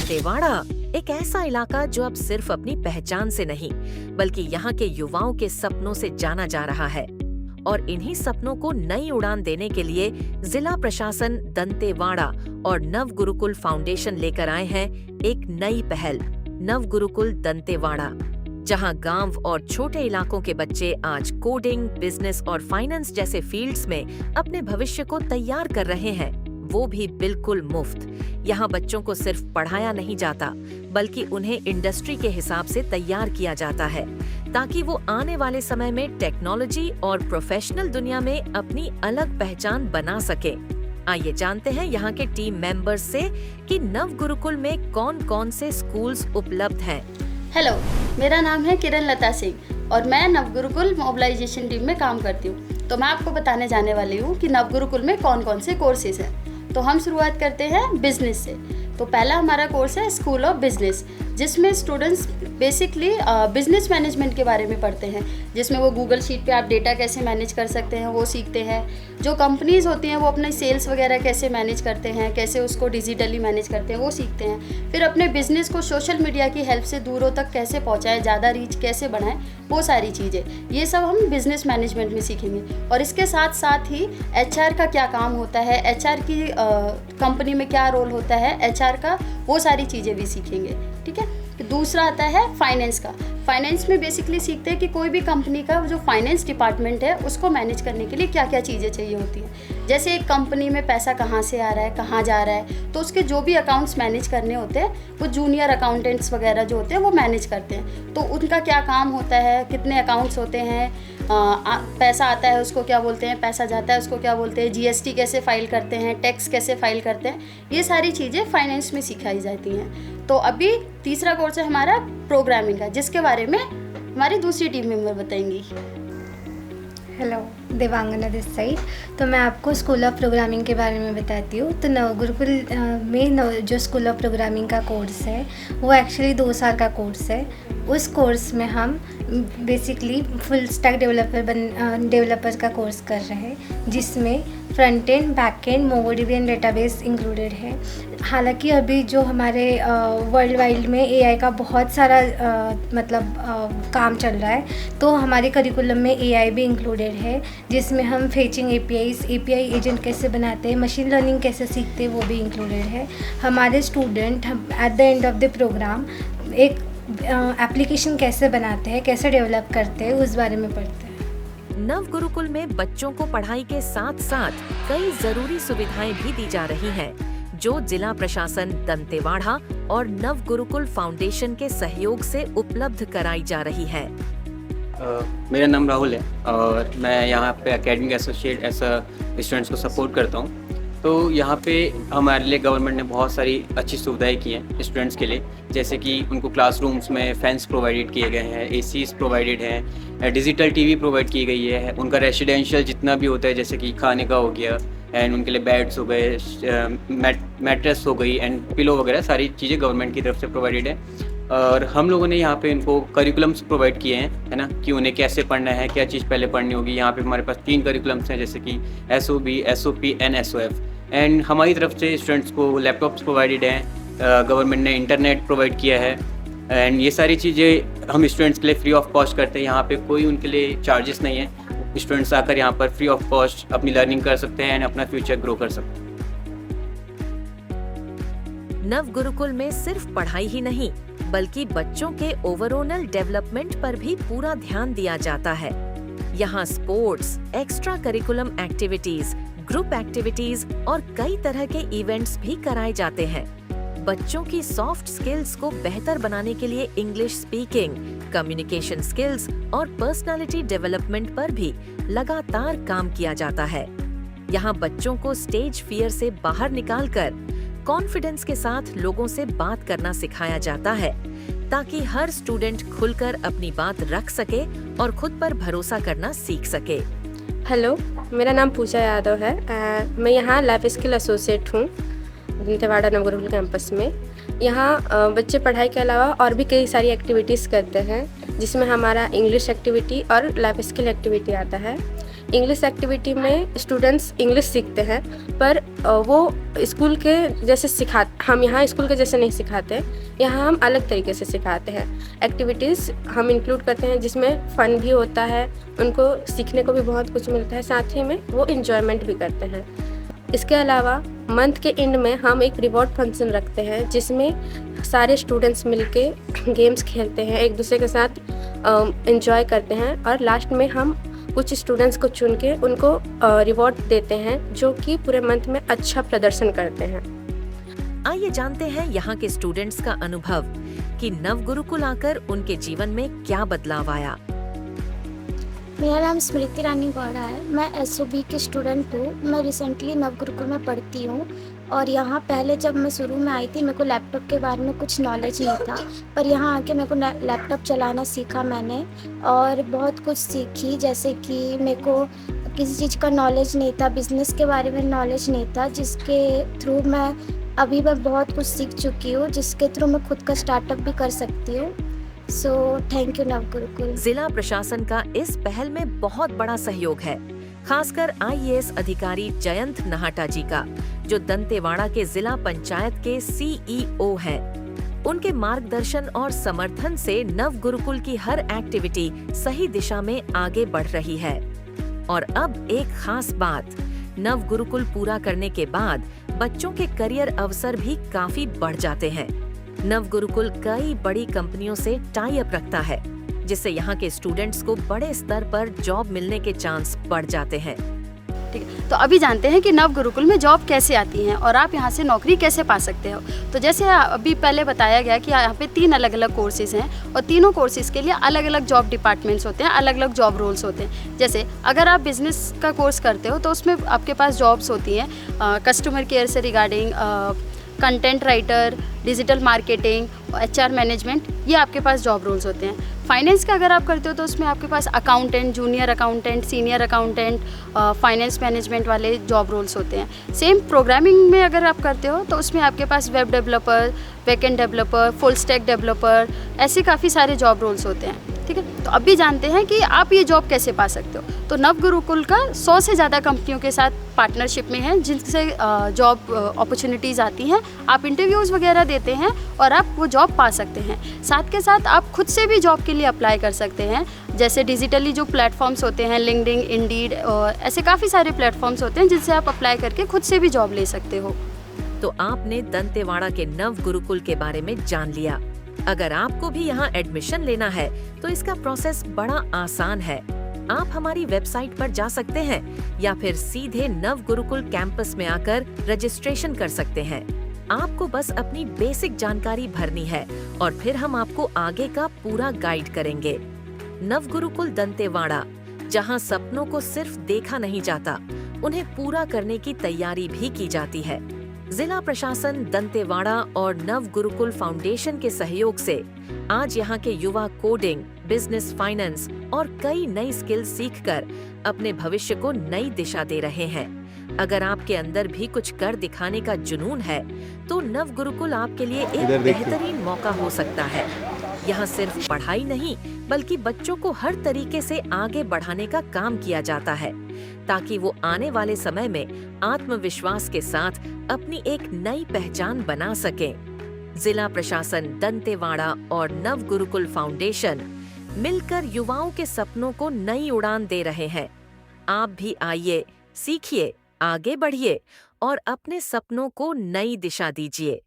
दंतेवाड़ा एक ऐसा इलाका जो अब सिर्फ अपनी पहचान से नहीं बल्कि यहाँ के युवाओं के सपनों से जाना जा रहा है। और इन्हीं सपनों को नई उड़ान देने के लिए जिला प्रशासन दंतेवाड़ा और नव गुरुकुल फाउंडेशन लेकर आए हैं एक नई पहल, नव गुरुकुल दंतेवाड़ा, जहां गांव और छोटे इलाकों के बच्चे आज कोडिंग, बिजनेस और फाइनेंस जैसे फील्ड्स में अपने भविष्य को तैयार कर रहे हैं, वो भी बिल्कुल मुफ्त। यहाँ बच्चों को सिर्फ पढ़ाया नहीं जाता बल्कि उन्हें इंडस्ट्री के हिसाब से तैयार किया जाता है ताकि वो आने वाले समय में टेक्नोलॉजी और प्रोफेशनल दुनिया में अपनी अलग पहचान बना सके। आइए जानते हैं यहाँ के टीम मेंबर्स से कि नव गुरुकुल में कौन कौन से स्कूल्स उपलब्ध हैं। हेलो, मेरा नाम है किरण लता सिंह और मैं नव गुरुकुल मोबिलाइजेशन टीम में काम करती हूँ। तो मैं आपको बताने जाने वाली हूँ कि नव गुरुकुल में कौन कौन से कोर्सेज हैं। तो हम शुरुआत करते हैं बिजनेस से। तो पहला हमारा कोर्स है स्कूल ऑफ बिजनेस, जिसमें स्टूडेंट्स बेसिकली बिजनेस मैनेजमेंट के बारे में पढ़ते हैं, जिसमें वो गूगल शीट पे आप डेटा कैसे मैनेज कर सकते हैं वो सीखते हैं। जो कंपनीज़ होती हैं वो अपने सेल्स वगैरह कैसे मैनेज करते हैं, कैसे उसको डिजिटली मैनेज करते हैं वो सीखते हैं। फिर अपने बिजनेस को सोशल मीडिया की हेल्प से दूरों तक कैसे पहुँचाएं, ज़्यादा रीच कैसे बढ़ाएं, वो सारी चीज़ें, ये सब हम बिजनेस मैनेजमेंट में सीखेंगे। और इसके साथ साथ ही एचआर का क्या काम होता है, एचआर की कंपनी में क्या रोल होता है एचआर का, वो सारी चीज़ें भी सीखेंगे। ठीक है। दूसरा आता है फाइनेंस का। फाइनेंस में बेसिकली सीखते हैं कि कोई भी कंपनी का जो फाइनेंस डिपार्टमेंट है उसको मैनेज करने के लिए क्या क्या चीज़ें चाहिए होती हैं। जैसे एक कंपनी में पैसा कहाँ से आ रहा है, कहाँ जा रहा है, तो उसके जो भी अकाउंट्स मैनेज करने होते हैं वो जूनियर अकाउंटेंट्स वगैरह जो होते हैं वो मैनेज करते हैं। तो उनका क्या काम होता है, कितने अकाउंट्स होते हैं, पैसा आता है उसको क्या बोलते हैं, पैसा जाता है उसको क्या बोलते हैं, जीएसटी कैसे फाइल करते हैं, टैक्स कैसे फाइल करते हैं, ये सारी चीज़ें फाइनेंस में सिखाई जाती हैं। तो अभी तीसरा कोर्स है हमारा प्रोग्रामिंग का, जिसके बारे में हमारी दूसरी टीम मेंबर बताएंगी। Hello, Devangana this side. तो मैं आपको स्कूल ऑफ प्रोग्रामिंग के बारे में बताती हूँ। तो नव गुरुकुल में जो स्कूल ऑफ प्रोग्रामिंग का कोर्स है वो एक्चुअली 2 साल का कोर्स है। उस कोर्स में हम बेसिकली फुल स्टैक डेवलपर का कोर्स कर रहे हैं, जिसमें front end, back and, MongoDB and database included है। हालांकि अभी जो हमारे वर्ल्ड वाइड में एआई का बहुत सारा काम चल रहा है, तो हमारे करिकुलम में एआई भी इंक्लूडेड है, जिसमें हम फेचिंग एपीआई एजेंट कैसे बनाते हैं, मशीन लर्निंग कैसे सीखते हैं, वो भी इंक्लूडेड है। हमारे student at the end of the programme एक एप्लीकेशन कैसे बनाते हैं, कैसे डेवलप करते हैं, उस बारे में पढ़ते हैं। नव गुरुकुल में बच्चों को पढ़ाई के साथ साथ कई जरूरी सुविधाएं भी दी जा रही हैं, जो जिला प्रशासन दंतेवाड़ा और नव गुरुकुल फाउंडेशन के सहयोग से उपलब्ध कराई जा रही है। मेरा नाम राहुल है और मैं यहाँ पे एकेडमिक एसोसिएट ऐसा स्टूडेंट्स को सपोर्ट करता हूँ। तो यहाँ पे हमारे लिए गवर्नमेंट ने बहुत सारी अच्छी सुविधाएं की हैं स्टूडेंट्स के लिए, जैसे कि उनको क्लासरूम्स में फैंस प्रोवाइडेड किए गए हैं, एसीज प्रोवाइडेड हैं, डिजिटल टीवी प्रोवाइड की गई है, उनका रेसिडेंशियल जितना भी होता है जैसे कि खाने का हो गया, एंड उनके लिए बेड्स हो गए, मैट्रेस हो गई एंड पिलो वगैरह सारी चीज़ें गवर्नमेंट की तरफ से प्रोवाइडेड है। और हम लोगों ने यहाँ पे इनको करिकुलम्स प्रोवाइड किए हैं, है ना, कि उन्हें कैसे पढ़ना है, क्या चीज़ पहले पढ़नी होगी। यहाँ पे हमारे पास 3 करिकुलम्स हैं, जैसे कि SOB, SOP and SOF। And हमारी तरफ से स्टूडेंट्स को लैपटॉप्स प्रोवाइडेड हैं, गवर्नमेंट ने इंटरनेट प्रोवाइड किया है, एंड ये सारी चीज़ें हम स्टूडेंट्स के लिए फ्री ऑफ कॉस्ट करते हैं। यहाँ पे कोई उनके लिए चार्जेस नहीं है। स्टूडेंट्स आकर यहाँ पर फ्री ऑफ कॉस्ट अपनी लर्निंग कर सकते हैं एंड अपना फ्यूचर ग्रो कर सकते हैं। नव गुरुकुल में सिर्फ पढ़ाई ही नहीं बल्कि बच्चों के ओवरऑल डेवलपमेंट पर भी पूरा ध्यान दिया जाता है। यहाँ sports, extra curriculum activities, group activities और कई तरह के इवेंट्स भी कराए जाते हैं। बच्चों की सॉफ्ट स्किल्स को बेहतर बनाने के लिए इंग्लिश स्पीकिंग, कम्युनिकेशन स्किल्स और पर्सनालिटी डेवलपमेंट पर भी लगातार काम किया जाता है। यहाँ बच्चों को स्टेज फियर से बाहर निकालकर कॉन्फिडेंस के साथ लोगों से बात करना सिखाया जाता है, ताकि हर स्टूडेंट खुलकर अपनी बात रख सके और खुद पर भरोसा करना सीख सके। हेलो, मेरा नाम पूजा यादव है। मैं यहाँ लाइफ स्किल एसोसिएट हूँ दंतेवाड़ा नव गुरुकुल कैंपस में। यहाँ बच्चे पढ़ाई के अलावा और भी कई सारी एक्टिविटीज़ करते हैं, जिसमें हमारा इंग्लिश एक्टिविटी और लाइफ स्किल एक्टिविटी आता है। इंग्लिश एक्टिविटी में स्टूडेंट्स इंग्लिश सीखते हैं, पर वो स्कूल के जैसे हम यहाँ स्कूल के जैसे नहीं सिखाते, यहाँ हम अलग तरीके से सिखाते हैं। एक्टिविटीज़ हम इंक्लूड करते हैं जिसमें फ़न भी होता है, उनको सीखने को भी बहुत कुछ मिलता है, साथ ही में वो इन्जॉयमेंट भी करते हैं। इसके अलावा मंथ के एंड में हम एक रिवॉर्ड फंक्शन रखते हैं जिसमें सारे स्टूडेंट्स मिलके गेम्स खेलते हैं, एक दूसरे के साथ एंजॉय करते हैं, और लास्ट में हम कुछ स्टूडेंट्स को चुन के उनको रिवॉर्ड देते हैं जो कि पूरे मंथ में अच्छा प्रदर्शन करते हैं। आइए जानते हैं यहाँ के स्टूडेंट्स का अनुभव कि नव गुरुकुल आकर उनके जीवन में क्या बदलाव आया। मेरा नाम स्मृति रानी गौड़ा है। मैं एसओबी की स्टूडेंट हूँ। मैं रिसेंटली नव गुरुकुल में पढ़ती हूँ और यहाँ पहले जब मैं शुरू में आई थी मेरे को लैपटॉप के बारे में कुछ नॉलेज नहीं था, पर यहाँ आके मेरे को लैपटॉप चलाना सीखा मैंने और बहुत कुछ सीखी। जैसे कि मेरे को किसी चीज़ का नॉलेज नहीं था, बिज़नेस के बारे में नॉलेज नहीं था, जिसके थ्रू मैं बहुत कुछ सीख चुकी हूँ, जिसके थ्रू मैं खुद का स्टार्टअप भी कर सकती हूँ। सो थैंक यू नव गुरुकुल। जिला प्रशासन का इस पहल में बहुत बड़ा सहयोग है, खासकर आईएएस अधिकारी जयंत नहाटा जी का, जो दंतेवाड़ा के जिला पंचायत के सीईओ हैं। उनके मार्गदर्शन और समर्थन से नव गुरुकुल की हर एक्टिविटी सही दिशा में आगे बढ़ रही है। और अब एक खास बात, नव गुरुकुल पूरा करने के बाद बच्चों के करियर अवसर भी काफी बढ़ जाते हैं। नव गुरुकुल कई बड़ी कंपनियों से टाई अप रखता है, जिससे यहाँ के स्टूडेंट्स को बड़े स्तर पर जॉब मिलने के चांस बढ़ जाते हैं। ठीक है, तो अभी जानते हैं कि नव गुरुकुल में जॉब कैसे आती हैं और आप यहाँ से नौकरी कैसे पा सकते हो। तो जैसे अभी पहले बताया गया कि यहाँ पे 3 अलग अलग कोर्सेज हैं और तीनों कोर्सेज के लिए अलग अलग जॉब डिपार्टमेंट्स होते हैं, अलग अलग जॉब रोल्स होते हैं। जैसे अगर आप बिजनेस का कोर्स करते हो तो उसमें आपके पास जॉब्स होती हैं कस्टमर केयर से regarding, content writer, digital marketing, HR management, ये आपके पास जॉब रोल्स होते हैं। फाइनेंस का अगर आप करते हो तो उसमें आपके पास accountant, junior accountant, senior accountant, finance management वाले जॉब रोल्स होते हैं। सेम प्रोग्रामिंग में अगर आप करते हो तो उसमें आपके पास web developer, backend developer, full stack developer, ऐसे काफ़ी सारे जॉब रोल्स होते हैं। ठीक है, तो अब भी जानते हैं कि आप ये जॉब कैसे पा सकते हो। तो नव गुरुकुल का 100 से ज़्यादा कंपनियों के साथ पार्टनरशिप में है, जिनसे जॉब अपॉर्चुनिटीज़ आती हैं। आप इंटरव्यूज़ वगैरह देते हैं और आप वो जॉब पा सकते हैं। साथ के साथ आप खुद से भी जॉब के लिए अप्लाई कर सकते हैं, जैसे डिजिटली जो प्लेटफॉर्म्स होते हैं, लिंक्डइन, इंडीड, ऐसे काफ़ी सारे प्लेटफॉर्म्स होते हैं जिनसे आप अप्लाई करके खुद से भी जॉब ले सकते हो। तो आपने दंतेवाड़ा के नव गुरुकुल के बारे में जान लिया। अगर आपको भी यहाँ एडमिशन लेना है तो इसका प्रोसेस बड़ा आसान है। आप हमारी वेबसाइट पर जा सकते हैं या फिर सीधे नव गुरुकुल कैंपस में आकर रजिस्ट्रेशन कर सकते हैं। आपको बस अपनी बेसिक जानकारी भरनी है और फिर हम आपको आगे का पूरा गाइड करेंगे। नव गुरुकुल दंतेवाड़ा, जहाँ सपनों को सिर्फ देखा नहीं जाता, उन्हें पूरा करने की तैयारी भी की जाती है। जिला प्रशासन दंतेवाड़ा और नव गुरुकुल फाउंडेशन के सहयोग से आज यहाँ के युवा कोडिंग, बिजनेस, फाइनेंस और कई नई स्किल सीखकर अपने भविष्य को नई दिशा दे रहे हैं। अगर आपके अंदर भी कुछ कर दिखाने का जुनून है तो नव गुरुकुल आपके लिए एक बेहतरीन मौका हो सकता है। यहाँ सिर्फ पढ़ाई नहीं बल्कि बच्चों को हर तरीके से आगे बढ़ाने का काम किया जाता है, ताकि वो आने वाले समय में आत्मविश्वास के साथ अपनी एक नई पहचान बना सकें। जिला प्रशासन दंतेवाड़ा और नव गुरुकुल फाउंडेशन मिलकर युवाओं के सपनों को नई उड़ान दे रहे हैं। आप भी आइए, सीखिए, आगे बढ़िए और अपने सपनों को नई दिशा दीजिए।